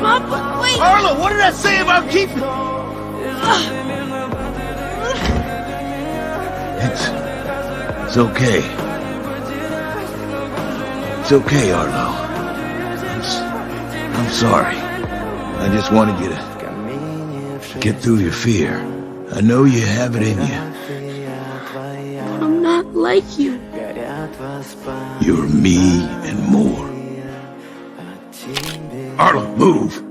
Papa, wait! Arlo, what did I say about keeping... It's okay. It's okay, Arlo. I'm sorry. I just wanted you to get through your fear. I know you have it in you. I'm not like you. You're me and more. Arlo, move!